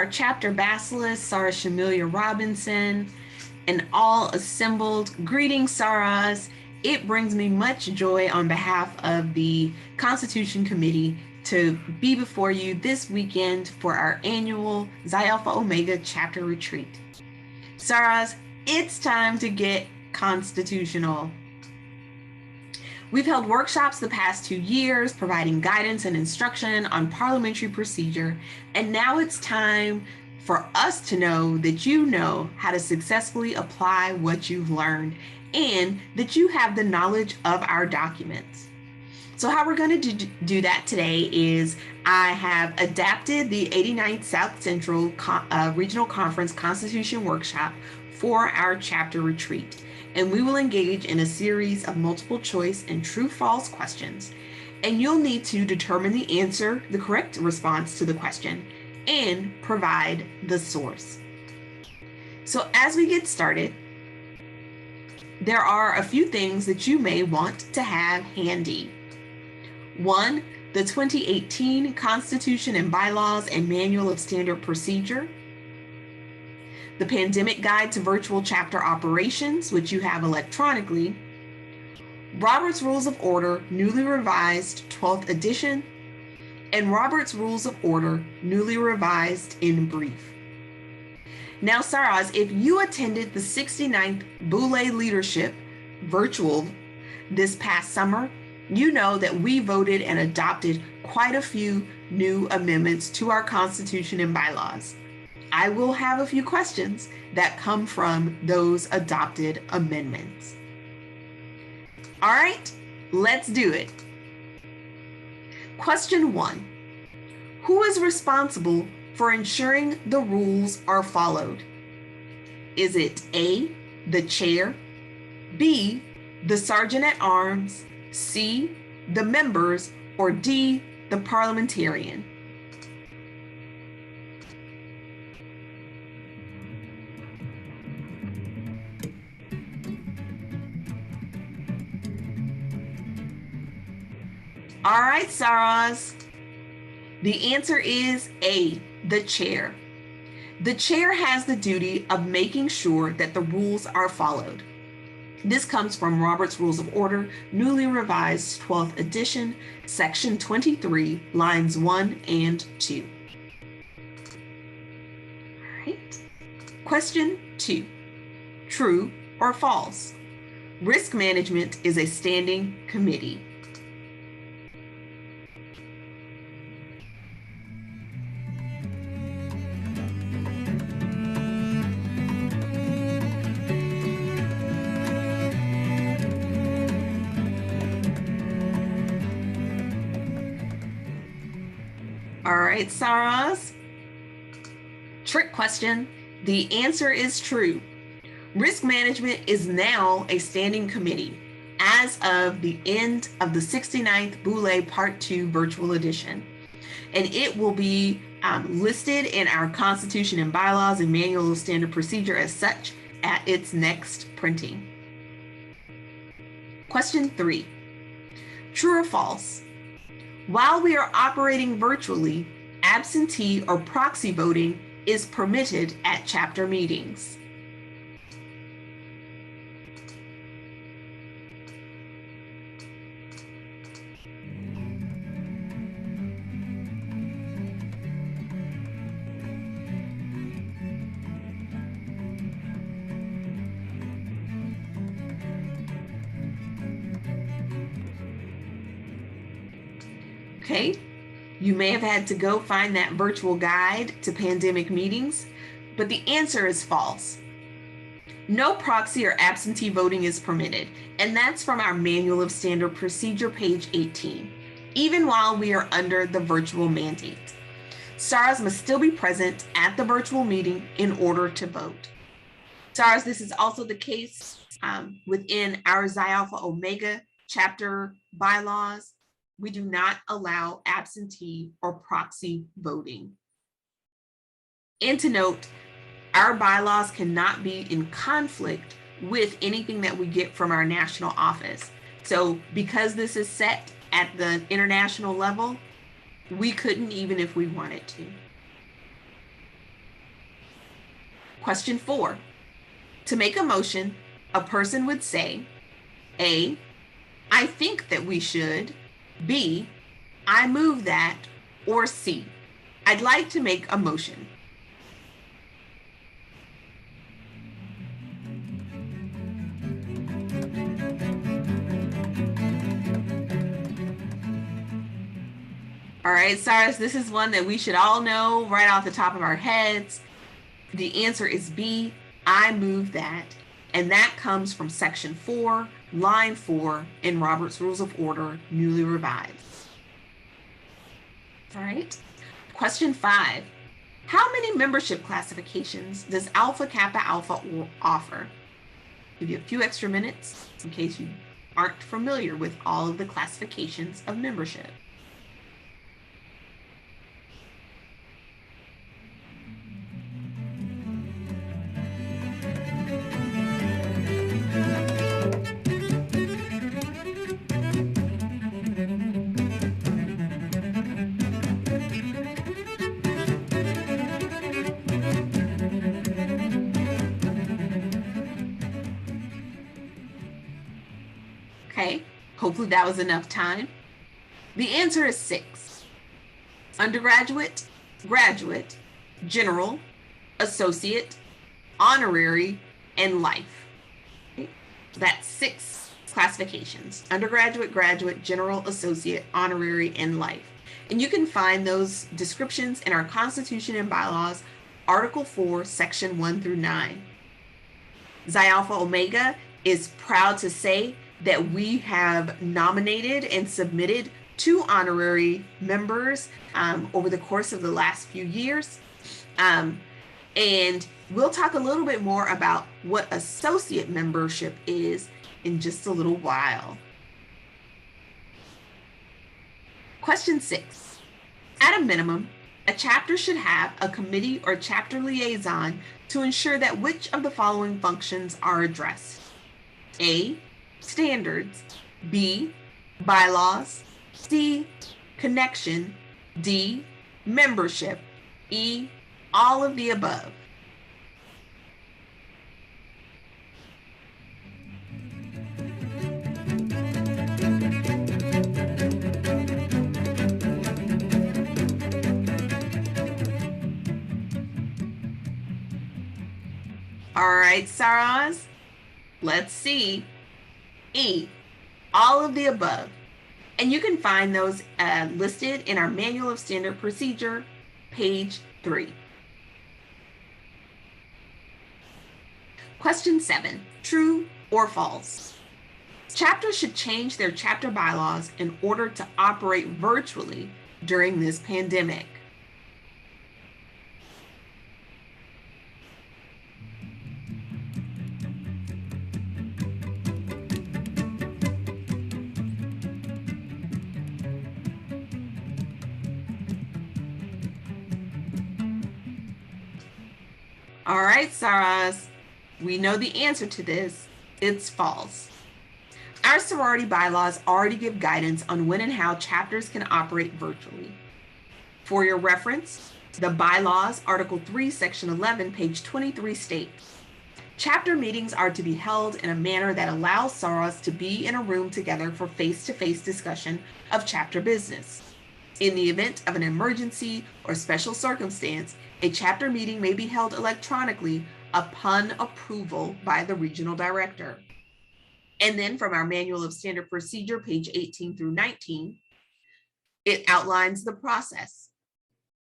our chapter basileus, Sarah Shamilia Robinson, and all assembled. Greetings, Sarahs. It brings me much joy on behalf of the Constitution Committee to be before you this weekend for our annual Xi Alpha Omega chapter retreat. Sarahs, it's time to get constitutional. We've held workshops the past 2 years, providing guidance and instruction on parliamentary procedure, and now it's time for us to know that you know how to successfully apply what you've learned and that you have the knowledge of our documents. So how we're going to do that today is I have adapted the 89th South Central Regional Conference Constitution Workshop for our chapter retreat. And we will engage in a series of multiple choice and true-false questions. And you'll need to determine the answer, the correct response to the question, and provide the source. So as we get started, there are a few things that you may want to have handy. 1, the 2018 Constitution and Bylaws and Manual of Standard Procedure, the Pandemic Guide to Virtual Chapter Operations, which you have electronically, Robert's Rules of Order, newly revised 12th edition, and Robert's Rules of Order, newly revised in brief. Now, Saras, if you attended the 69th Boule Leadership Virtual this past summer, you know that we voted and adopted quite a few new amendments to our Constitution and bylaws. I will have a few questions that come from those adopted amendments. All right, let's do it. Question 1. Who is responsible for ensuring the rules are followed? Is it A, the chair, B, the sergeant at arms, C, the members, or D, the parliamentarian? All right, Saras. The answer is A, the chair. The chair has the duty of making sure that the rules are followed. This comes from Robert's Rules of Order, newly revised 12th edition, section 23, lines 1 and 2. All right. Question 2, true or false? Risk management is a standing committee. All right, Saras. Trick question. The answer is true. Risk management is now a standing committee as of the end of the 69th Boule Part 2 Virtual Edition. And it will be listed in our Constitution and Bylaws and Manual of Standard Procedure as such at its next printing. Question 3. True or false? While we are operating virtually, absentee or proxy voting is permitted at chapter meetings. Okay, you may have had to go find that virtual guide to pandemic meetings, but the answer is false. No proxy or absentee voting is permitted, and that's from our Manual of Standard Procedure, page 18, even while we are under the virtual mandate. SARS must still be present at the virtual meeting in order to vote. SARS, this is also the case within our Xi Alpha Omega chapter bylaws. We do not allow absentee or proxy voting. And to note, our bylaws cannot be in conflict with anything that we get from our national office. So because this is set at the international level, we couldn't even if we wanted to. Question 4. To make a motion, a person would say, A, I think that we should, B, I move that, or C, I'd like to make a motion. All right, Cyrus, this is one that we should all know right off the top of our heads. The answer is B, I move that. And that comes from section 4, line 4 in Robert's Rules of Order, newly revised. All right. Question 5. How many membership classifications does Alpha Kappa Alpha offer? Give you a few extra minutes in case you aren't familiar with all of the classifications of membership. Okay, hopefully that was enough time. The answer is 6. Undergraduate, graduate, general, associate, honorary, and life. Okay? So that's 6 classifications: undergraduate, graduate, general, associate, honorary, and life. And you can find those descriptions in our Constitution and Bylaws, Article 4, Section 1 through 9. Xi Alpha Omega is proud to say that we have nominated and submitted 2 honorary members over the course of the last few years. And we'll talk a little bit more about what associate membership is in just a little while. Question 6. At a minimum, a chapter should have a committee or chapter liaison to ensure that which of the following functions are addressed? A, standards, B, bylaws, C, connection, D, membership, E, all of the above. All right, Saras, let's see. E, all of the above. And you can find those listed in our Manual of Standard Procedure, page 3. Question 7, true or false? Chapters should change their chapter bylaws in order to operate virtually during this pandemic. All right, Saras, we know the answer to this. It's false. Our sorority bylaws already give guidance on when and how chapters can operate virtually. For your reference, the bylaws, Article 3, Section 11, page 23 states, chapter meetings are to be held in a manner that allows sorors to be in a room together for face-to-face discussion of chapter business. In the event of an emergency or special circumstance, a chapter meeting may be held electronically upon approval by the regional director. And then from our Manual of Standard Procedure, page 18 through 19, it outlines the process.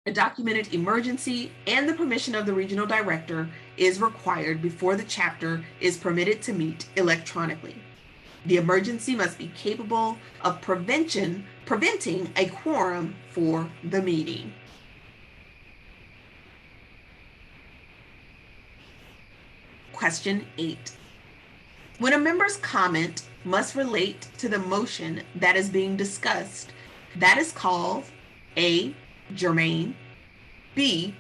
A documented emergency and the permission of the regional director is required before the chapter is permitted to meet electronically. The emergency must be capable of preventing a quorum for the meeting. Question 8. When a member's comment must relate to the motion that is being discussed, that is called A, germane, B,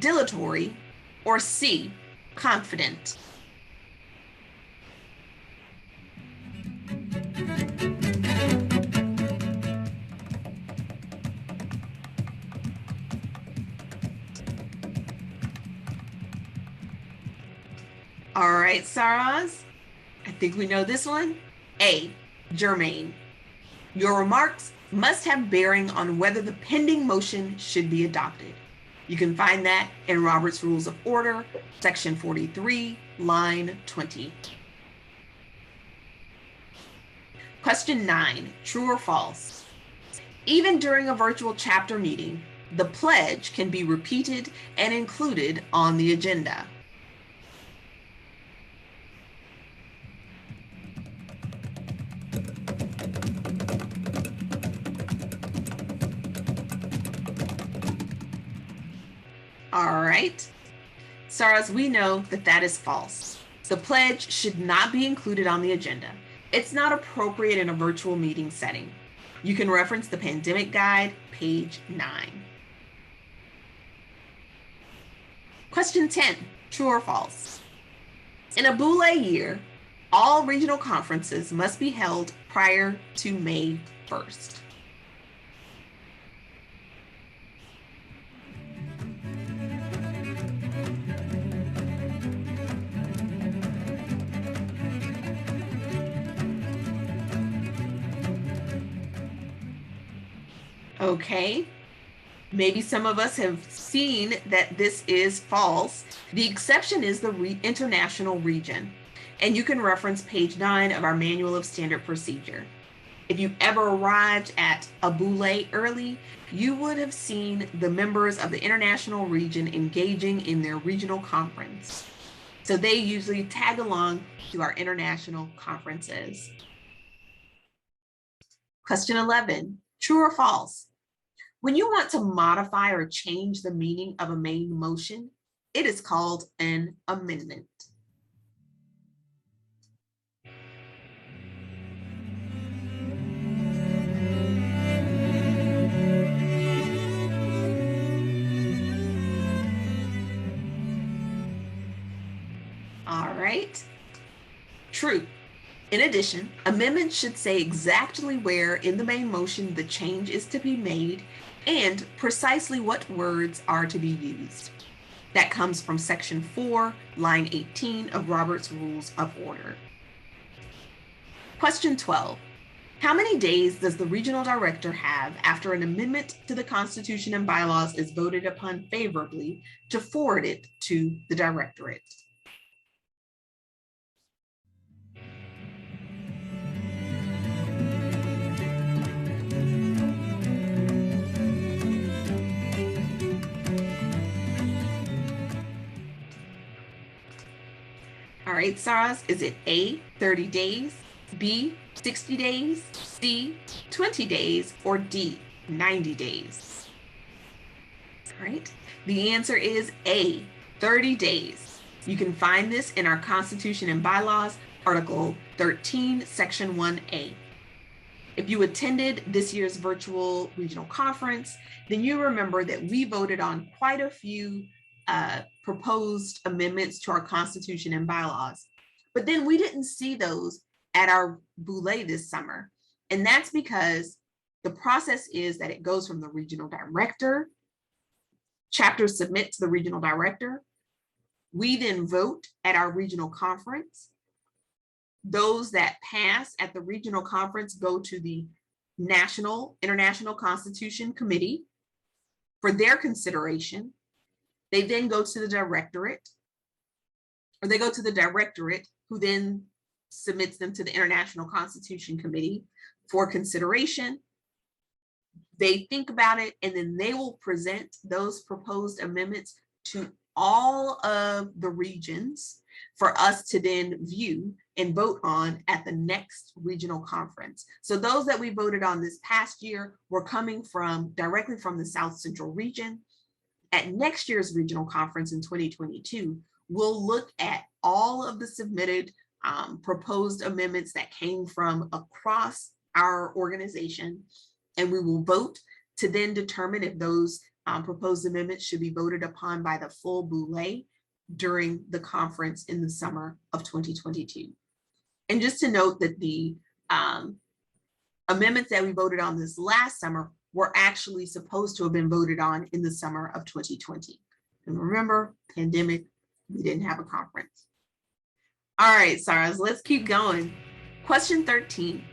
dilatory, or C, confident. All right, Saras, I think we know this one. A, germane. Your remarks must have bearing on whether the pending motion should be adopted. You can find that in Robert's Rules of Order, section 43, line 20. Question 9, true or false? Even during a virtual chapter meeting, the pledge can be repeated and included on the agenda. All right. Saras, we know that that is false. The pledge should not be included on the agenda. It's not appropriate in a virtual meeting setting. You can reference the pandemic guide, page 9. Question 10, true or false? In a Boule year, all regional conferences must be held prior to May 1st. Okay, maybe some of us have seen that this is false. The exception is the international region, and you can reference page 9 of our Manual of Standard Procedure. If you ever arrived at a Boule early, you would have seen the members of the international region engaging in their regional conference. So they usually tag along to our international conferences. Question 11, true or false? When you want to modify or change the meaning of a main motion, it is called an amendment. All right, true. In addition, amendments should say exactly where in the main motion the change is to be made and precisely what words are to be used. That comes from section 4, line 18 of Robert's Rules of Order. Question 12. How many days does the regional director have after an amendment to the Constitution and bylaws is voted upon favorably to forward it to the directorate? All right, Saras, is it A, 30 days, B, 60 days, C, 20 days, or D, 90 days? All right, the answer is A, 30 days. You can find this in our Constitution and Bylaws, Article 13, Section 1A. If you attended this year's virtual regional conference, then you remember that we voted on quite a few proposed amendments to our Constitution and bylaws. But then we didn't see those at our Boule this summer. And that's because the process is that it goes from the regional director, chapters submit to the regional director. We then vote at our regional conference. Those that pass at the regional conference go to the International Constitution Committee for their consideration. They then go to the directorate, or they go to the directorate, who then submits them to the International Constitution Committee for consideration. They think about it, and then they will present those proposed amendments to all of the regions for us to then view and vote on at the next regional conference. So those that we voted on this past year were coming from directly from the South Central region. At next year's regional conference in 2022, we'll look at all of the submitted proposed amendments that came from across our organization, and we will vote to then determine if those proposed amendments should be voted upon by the full Boule during the conference in the summer of 2022. And just to note that the amendments that we voted on this last summer were actually supposed to have been voted on in the summer of 2020. And remember, pandemic, we didn't have a conference. All right, Saras, let's keep going. Question 13.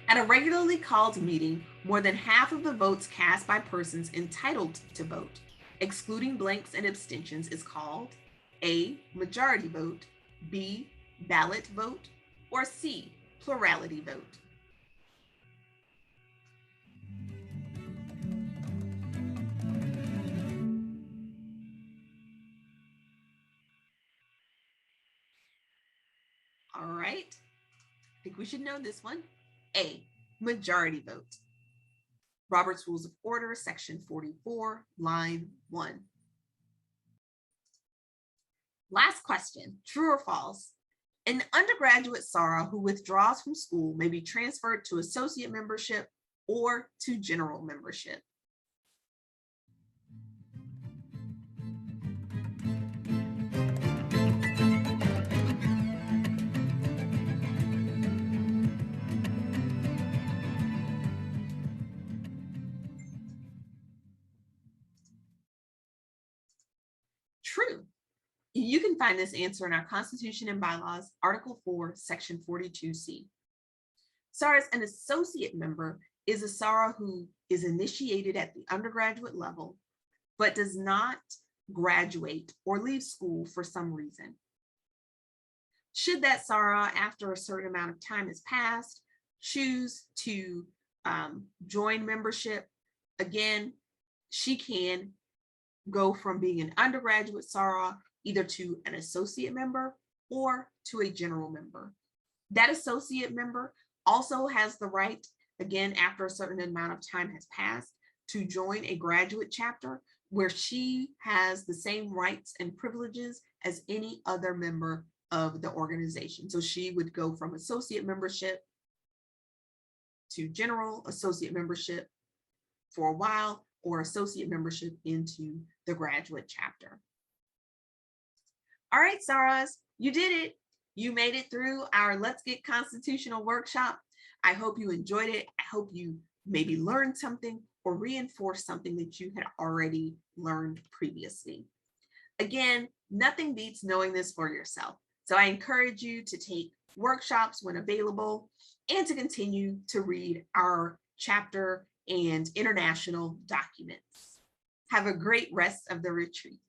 At a regularly called meeting, more than half of the votes cast by persons entitled to vote, excluding blanks and abstentions, is called A, majority vote, B, ballot vote, or C, plurality vote. All right, I think we should know this one. A, majority vote. Robert's Rules of Order, section 44, line 1. Last question, true or false? An undergraduate SARA who withdraws from school may be transferred to associate membership or to general membership. True. You can find this answer in our Constitution and Bylaws, Article 4, Section 42C. SARA, an associate member, is a SARA who is initiated at the undergraduate level, but does not graduate or leave school for some reason. Should that SARA, after a certain amount of time has passed, choose to join membership, again, she can go from being an undergraduate SARA either to an associate member or to a general member. That associate member also has the right, again, after a certain amount of time has passed, to join a graduate chapter where she has the same rights and privileges as any other member of the organization. So she would go from associate membership to general associate membership for a while, or associate membership into the graduate chapter. All right, Saras, you did it. You made it through our Let's Get Constitutional workshop. I hope you enjoyed it. I hope you maybe learned something or reinforced something that you had already learned previously. Again, nothing beats knowing this for yourself. So I encourage you to take workshops when available and to continue to read our chapter and international documents. Have a great rest of the retreat.